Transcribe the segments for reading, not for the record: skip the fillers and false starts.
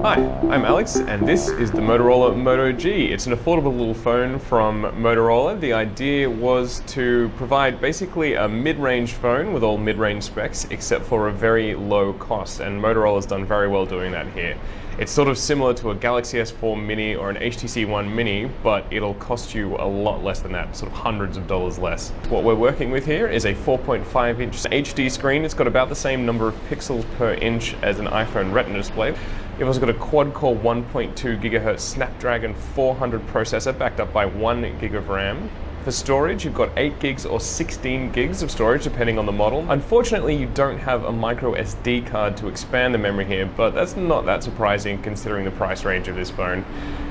Hi, I'm Alex, and this is the Motorola Moto G. It's an affordable little phone from Motorola. The idea was to provide basically a mid-range phone with all mid-range specs, except for a very low cost, and Motorola's done very well doing that here. It's sort of similar to a Galaxy S4 Mini or an HTC One Mini, but it'll cost you a lot less than that, sort of hundreds of dollars less. What we're working with here is a 4.5-inch HD screen. It's got about the same number of pixels per inch as an iPhone Retina display. You've also got a quad-core 1.2 GHz Snapdragon 400 processor backed up by 1 gig of RAM. For storage, you've got 8 gigs or 16 gigs of storage depending on the model. Unfortunately, you don't have a micro SD card to expand the memory here, but that's not that surprising considering the price range of this phone.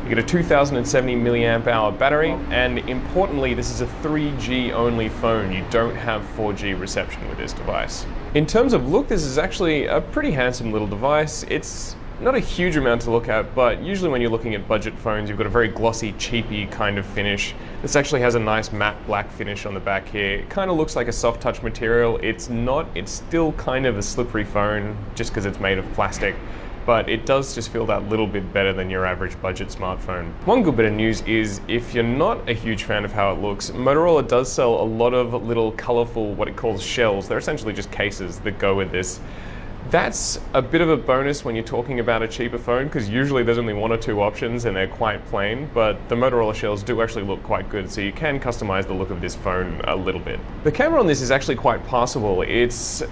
You get a 2070 milliamp hour battery, and importantly, this is a 3G only phone. You don't have 4G reception with this device. In terms of look, this is actually a pretty handsome little device. It's not a huge amount to look at, but usually when you're looking at budget phones, you've got a very glossy, cheapy kind of finish. This actually has a nice matte black finish on the back here. It kind of looks like a soft touch material. It's not, it's still kind of a slippery phone just because it's made of plastic, but it does just feel that little bit better than your average budget smartphone. One good bit of news is if you're not a huge fan of how it looks, Motorola does sell a lot of little colorful, what it calls shells. They're essentially just cases that go with this. That's a bit of a bonus when you're talking about a cheaper phone, because usually there's only one or two options and they're quite plain, but the Motorola shells do actually look quite good, so you can customize the look of this phone a little bit. The camera on this is actually quite passable. It's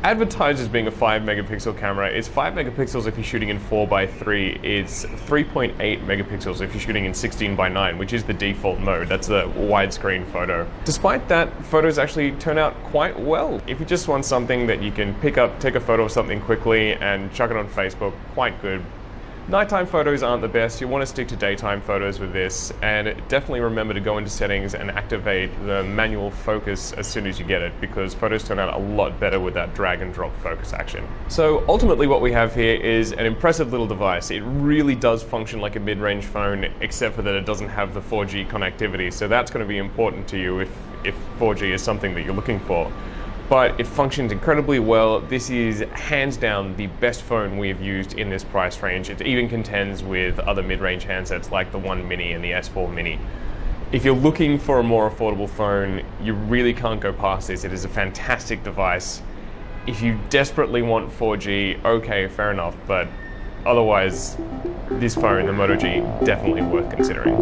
advertised as being a 5 megapixel camera. It's 5 megapixels if you're shooting in 4:3. It's 3.8 megapixels if you're shooting in 16:9, which is the default mode. That's a widescreen photo. Despite that, photos actually turn out quite well. If you just want something that you can pick up, take a photo of something quickly and chuck it on Facebook, quite good. Nighttime photos aren't the best. You want to stick to daytime photos with this, and definitely remember to go into settings and activate the manual focus as soon as you get it, because photos turn out a lot better with that drag and drop focus action. So ultimately what we have here is an impressive little device. It really does function like a mid-range phone, except for that it doesn't have the 4G connectivity, so that's going to be important to you if 4G is something that you're looking for. But it functions incredibly well. This is hands down the best phone we have used in this price range. It even contends with other mid-range handsets like the One Mini and the S4 Mini. If you're looking for a more affordable phone, you really can't go past this. It is a fantastic device. If you desperately want 4G, okay, fair enough, but otherwise, this phone, the Moto G, definitely worth considering.